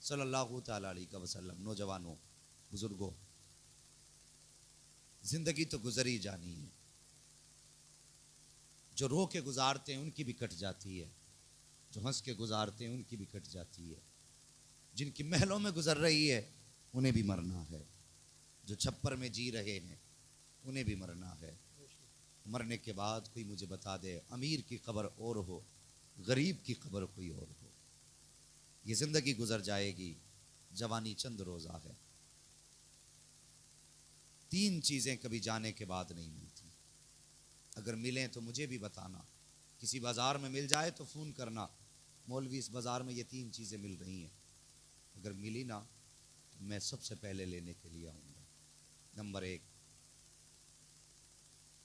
सल्लल्लाहु ताला अलैहि वसल्लम। नौजवानों, बुजुर्गों, जिंदगी तो गुजर ही जानी है। जो रो के गुजारते हैं उनकी भी कट जाती है, जो हंस के गुजारते हैं उनकी भी कट जाती है। जिनकी महलों में गुजर रही है उन्हें भी मरना है, जो छप्पर में जी रहे हैं उन्हें भी मरना है। मरने के बाद कोई मुझे बता दे, अमीर की कब्र और हो, गरीब की कब्र कोई और हो। ये जिंदगी गुजर जाएगी, जवानी चंद रोजा है। 3 चीजें कभी जाने के बाद नहीं मिलती। अगर मिलें तो मुझे भी बताना, किसी बाजार में मिल जाए तो फोन करना, मौलवी इस बाजार में ये 3 चीजें मिल रही हैं। अगर मिली ना तो मैं सबसे पहले लेने के लिए आऊंगा। नंबर 1,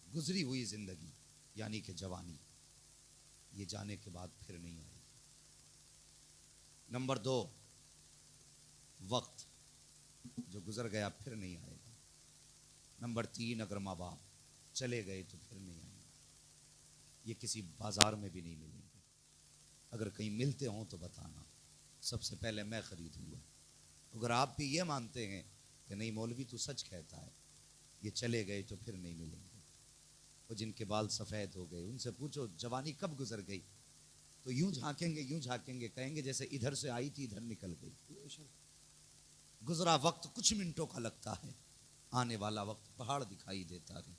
गुजरी हुई जिंदगी यानी कि जवानी, ये जाने के बाद फिर नहीं आएगी। नंबर 2, वक्त जो गुजर गया फिर नहीं आएगा। नंबर 3, अगर माँ बाप चले गए तो फिर नहीं आएंगे, ये किसी बाजार में भी नहीं मिलेंगे। अगर कहीं मिलते हों तो बताना, सबसे पहले मैं खरीदूंगा। अगर आप भी ये मानते हैं कि नहीं मौलवी तू सच कहता है, ये चले गए तो फिर नहीं मिलेंगे। और जिनके बाल सफ़ेद हो गए उनसे पूछो जवानी कब गुजर गई, तो यूं झांकेंगे, कहेंगे जैसे इधर से आई थी इधर निकल गई। गुजरा वक्त कुछ मिनटों का लगता है, आने वाला वक्त पहाड़ दिखाई देता है।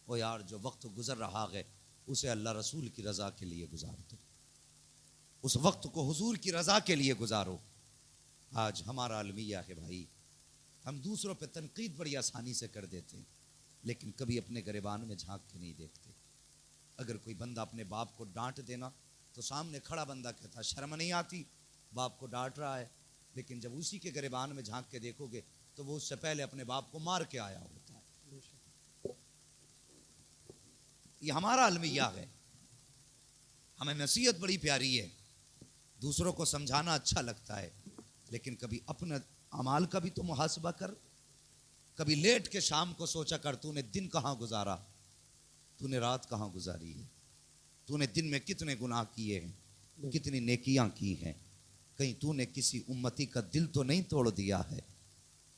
ओ यार, जो वक्त गुजर रहा है उसे अल्लाह रसूल की रजा के लिए गुजार दो, उस वक्त को हुजूर की रजा के लिए गुजारो। आज हमारा अलमिया है भाई, हम दूसरों पे तनकीद बड़ी आसानी से कर देते हैं, लेकिन कभी अपने गिरबान में झांक के नहीं देखते। अगर कोई बंदा अपने बाप को डांट देना तो सामने खड़ा बंदा कहता शर्म नहीं आती, बाप को डांट रहा है। लेकिन जब उसी के गिरबान में झांक के देखोगे तो वो उससे पहले अपने बाप को मार के आया होता है। ये हमारा अलमिया है। हमें नसीहत बड़ी प्यारी है, दूसरों को समझाना अच्छा लगता है, लेकिन कभी अपने अमाल का भी तो मुहासबा कर। कभी लेट के शाम को सोचा कर, तूने दिन कहाँ गुजारा, तूने रात कहाँ गुजारी है, तूने दिन में कितने गुनाह किए हैं, कितनी नेकियां की हैं। कहीं तूने किसी उम्मती का दिल तो नहीं तोड़ दिया है,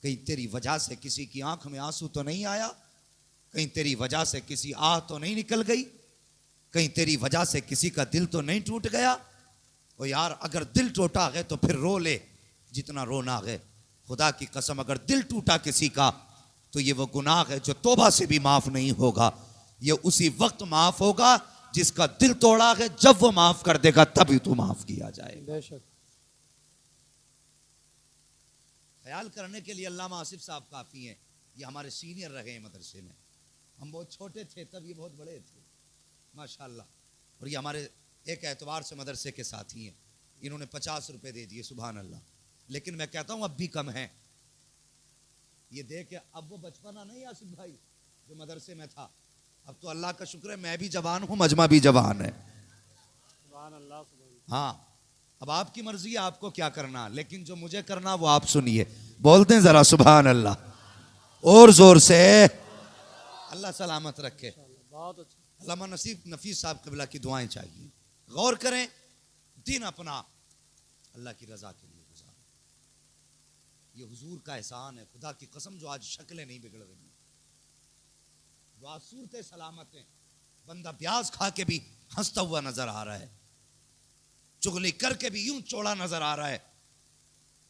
कहीं तेरी वजह से किसी की आंख में आंसू तो नहीं आया, कहीं तेरी वजह से किसी आह तो नहीं निकल गई, कहीं तेरी वजह से किसी का दिल तो नहीं टूट गया। और यार अगर दिल टूटा है तो फिर रो ले जितना रोना है। खुदा की कसम, अगर दिल टूटा किसी का तो ये वो गुनाह है जो तौबा से भी माफ नहीं होगा। ये उसी वक्त माफ होगा जिसका दिल तोड़ा है, जब वो माफ कर देगा तभी तो माफ किया जाएगा। बेशक। ख्याल करने के लिए अल्लामा आसिफ साहब काफी हैं। ये हमारे सीनियर रहे हैं मदरसे में, हम बहुत छोटे थे तब ये बहुत बड़े थे माशाल्लाह। और ये हमारे एक एतवार से मदरसे के साथी हैं। इन्होंने 50 रुपए दे दिए, सुभान अल्लाह। लेकिन मैं कहता हूं अब भी कम है। ये देख के अब वो बचपना नहीं आसिफ भाई जो मदरसे में था, अब तो अल्लाह का शुक्र है मैं भी जवान हूं, मजमा भी जवान है। हाँ, अब आपकी मर्जी है आपको क्या करना, लेकिन जो मुझे करना वो आप सुनिए। बोलते हैं जरा सुभान अल्लाह और जोर से। अल्लाह सलामत रखे। बहुत अच्छा। अल्लामा नफीस साहब क़िबला की दुआएं चाहिए। गौर करें, दिन अपना अल्लाह की रजा के लिए गुजारो। ये हुजूर का एहसान है, खुदा की कसम। जो आज शक्लें नहीं बिगड़ रही, जो आज सूरतें सलामत हैं, बंदा प्याज खा के भी हंसता हुआ नजर आ रहा है, चुगली करके भी यूं चौड़ा नजर आ रहा है,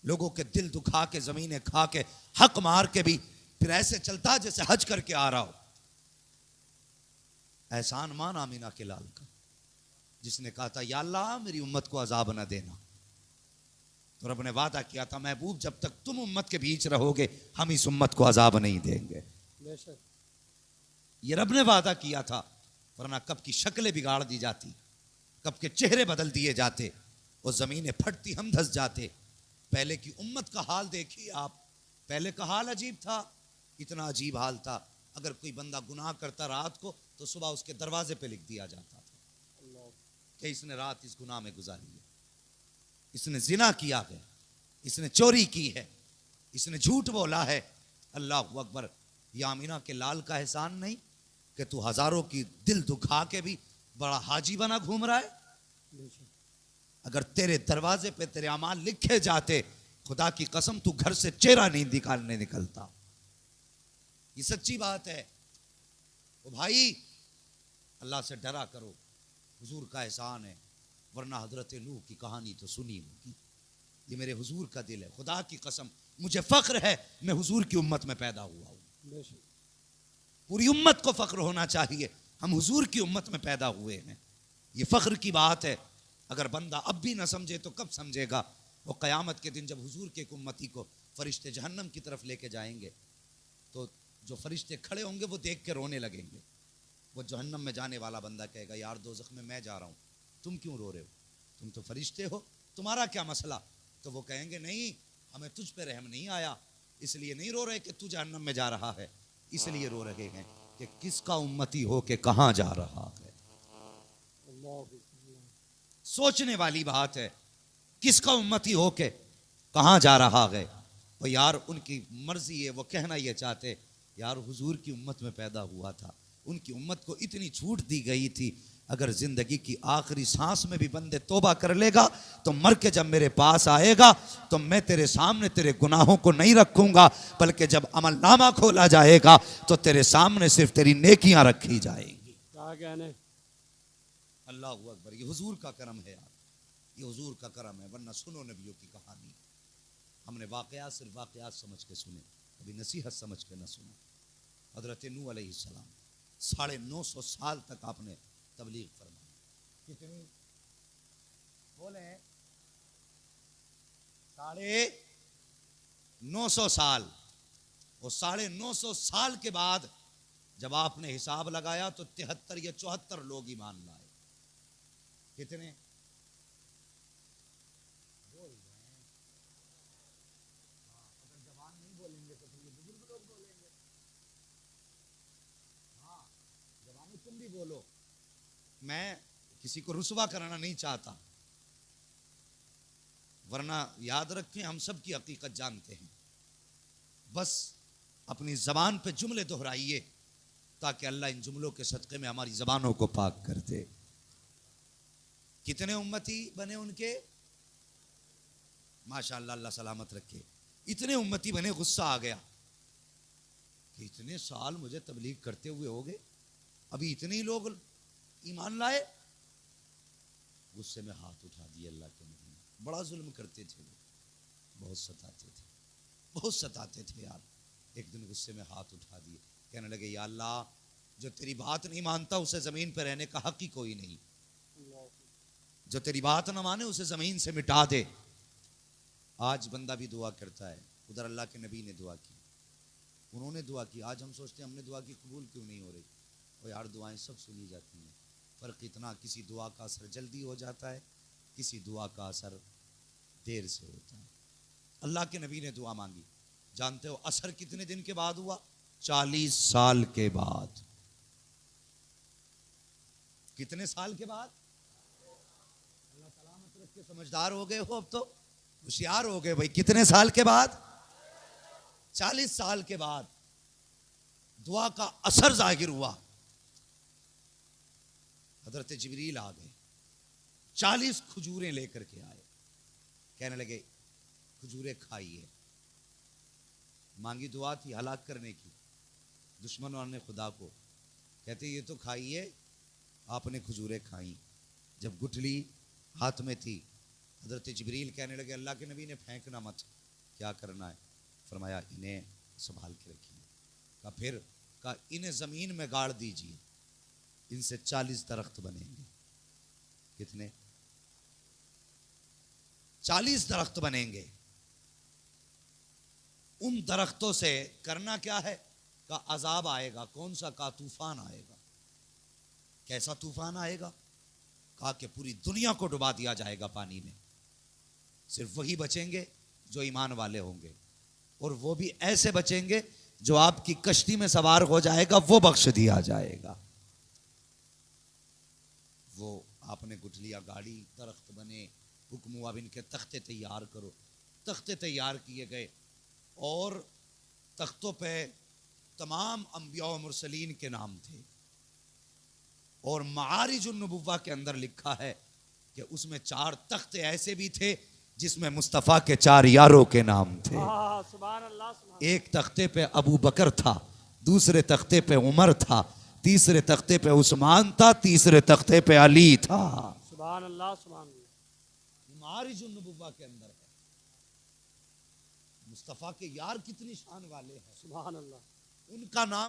लोगों के दिल दुखा के जमीनें खा के हक मार के भी फिर ऐसे चलता जैसे हज करके आ रहा हो। एहसान मान आमीना के लाल का, जिसने कहा था या अल्लाह मेरी उम्मत को अजाब न देना, तो रब ने वादा किया था महबूब जब तक तुम उम्मत के बीच रहोगे हम इस उम्मत को अजाब नहीं देंगे। ये रब ने वादा किया था, वरना कब की शक्लें बिगाड़ दी जाती, कब के चेहरे बदल दिए जाते, और जमीनें फटती हम धस जाते। पहले की उम्मत का हाल देखिए आप, पहले का हाल अजीब था, इतना अजीब हाल था। अगर कोई बंदा गुनाह करता रात को तो सुबह उसके दरवाजे पे लिख दिया जाता था कि इसने रात इस गुनाह में गुजारी है, इसने जिना किया है, इसने चोरी की है, इसने झूठ बोला है। अल्लाह अकबर। या आमीना के लाल का एहसान नहीं कि तू हजारों की दिल दुखा के भी बड़ा हाजी बना घूम रहा है। अगर तेरे दरवाजे पे तेरे अमाल लिखे जाते, खुदा की कसम तू घर से चेहरा नहीं निकालने निकलता। ये सच्ची बात है। ओ भाई, अल्लाह से डरा करो, हुजूर का एहसान है, वरना हजरत नूह की कहानी तो सुनी होगी। ये मेरे हुजूर का दिल है, खुदा की कसम मुझे फख्र है मैं हुजूर की उम्मत में पैदा हुआ हूं। पूरी उम्मत को फख्र होना चाहिए हम हुजूर की उम्मत में पैदा हुए हैं। ये फख्र की बात है। अगर बंदा अब भी ना समझे तो कब समझेगा? वो क़यामत के दिन जब हुजूर के एक उम्मती को फरिश्ते जहन्नम की तरफ लेके जाएंगे तो जो फरिश्ते खड़े होंगे वो देख के रोने लगेंगे। वो जहन्नम में जाने वाला बंदा कहेगा, यार दोज़ख में मैं जा रहा हूँ, तुम क्यों रो रहे हो? तुम तो फरिश्ते हो, तुम्हारा क्या मसला? तो वो कहेंगे, नहीं, हमें तुझ पे रहम नहीं आया, इसलिए नहीं रो रहे कि तू जहन्नम में जा रहा है, इसलिए रो रहे हैं कि किसका उम्मती हो के कहां जा रहा है। सोचने वाली बात है, किसका उम्मती हो के कहां जा रहा है। और यार उनकी मर्जी है, वो कहना ये चाहते यार हुजूर की उम्मत में पैदा हुआ था, उनकी उम्मत को इतनी छूट दी गई थी, अगर जिंदगी की आखिरी सांस में भी बंदे तौबा कर लेगा तो मर के जब मेरे पास आएगा तो मैं तेरे सामने तेरे गुनाहों को नहीं रखूंगा, बल्कि जब अमलनामा खोला जाएगा तो तेरे सामने सिर्फ तेरी नेकियां रखी जाएंगी। क्या कहने? अल्लाह अकबर। ये हुजूर का करम है यार, ये हुजूर का करम है। वरना सुनो नबियों की कहानी, हमने वाकयात सिर्फ वाकयात समझ के सुने, कभी नसीहत समझ के न सुना। हजरत नूह अलैहिस्सलाम 950 साल तक आपने तबलीग फरमाई। कितनी बोले? 950 साल। और 950 साल के बाद जब आपने हिसाब लगाया तो 73 या 74 लोग ईमान लाए। कितने? बोल रहे हैं। अगर जवान नहीं बोलेंगे तो फिर ये बुजुर्ग लोग बोलेंगे। हाँ, जवानों तुम भी बोलो। मैं किसी को रुसवा कराना नहीं चाहता, वरना याद रखें हम सब की हकीकत जानते हैं। बस अपनी जबान पे जुमले दोहराइए ताकि अल्लाह इन जुमलों के सदक़े में हमारी जबानों को पाक कर दे। कितने उम्मती बने उनके? माशाअल्लाह, अल्लाह सलामत रखे। इतने उम्मती बने, गुस्सा आ गया कि इतने साल मुझे तबलीग करते हुए हो गए, अभी इतने ही लोग ईमान लाए। गुस्से में हाथ उठा दिए अल्लाह के नबी ने। बड़ा जुल्म करते थे वो, बहुत सताते थे, बहुत सताते थे यार। एक दिन गुस्से में हाथ उठा दिए, कहने लगे, या अल्लाह, जो तेरी बात नहीं मानता उसे जमीन पर रहने का हक ही कोई नहीं, जो तेरी बात ना माने उसे जमीन से मिटा दे। आज बंदा भी दुआ करता है, उधर अल्लाह के नबी ने दुआ की, उन्होंने दुआ की। आज हम सोचते हैं हमने दुआ की, कबूल क्यों नहीं हो रही? और यार दुआएं सब सुनी जाती हैं, फ़र्क इतना, किसी दुआ का असर जल्दी हो जाता है, किसी दुआ का असर देर से होता है। अल्लाह के नबी ने दुआ मांगी, जानते हो असर कितने दिन के बाद हुआ? 40 साल के बाद। कितने साल के बाद? अल्लाह सलामत रख के, समझदार हो गए हो अब तो, होशियार हो गए भाई। कितने साल के बाद? 40 साल के बाद दुआ का असर जाहिर हुआ। हजरत जिब्रील आ गए, 40 खजूरें लेकर के आए, कहने लगे खजूरें खाइए। मांगी दुआ थी हलाक करने की, दुश्मनों ने खुदा को, कहते ये तो खाइए। आपने खजूरें खाई, जब गुठली हाथ में थी, हजरत जिब्रील कहने लगे, अल्लाह के नबी ने फेंकना मत, क्या करना है? फरमाया इन्हें संभाल के रखिए। कहा फिर? कहा इन्हें ज़मीन में गाड़ दीजिए, इनसे 40 दरख्त बनेंगे। कितने? 40 दरख्त बनेंगे। उन दरख्तों से करना क्या है? का अजाब आएगा। कौन सा? का तूफान आएगा। कैसा तूफान आएगा? कहा कि पूरी दुनिया को डुबा दिया जाएगा पानी में, सिर्फ वही बचेंगे जो ईमान वाले होंगे, और वो भी ऐसे बचेंगे जो आपकी कश्ती में सवार हो जाएगा वो बख्श दिया जाएगा। वो आपने गुठलियां गाड़ी, दरख्त बने, हुक्म हुआ इनके तख्ते तैयार करो। तख्ते तैयार किए गए और तख्तों पे तमाम अंबिया और मुरसलीन के नाम थे। और मारिजुन नबुव्वा के अंदर लिखा है कि उसमें 4 तख्ते ऐसे भी थे जिसमें मुस्तफ़ा के 4 यारों के नाम थे। सुभान अल्लाह, सुभान एक तख्ते पे अबू बकर था, दूसरे तख्ते पे उमर था, तीसरे तख्ते पे उस्मान था, तीसरे तख्ते पे अली था। सुभान अल्लाह, सुभान अल्लाह। मारिजुन नबुव्वा के अंदर है। मुस्तफ़ा के यार कितनी शान वाले हैं। सुभान अल्लाह। उनका नाम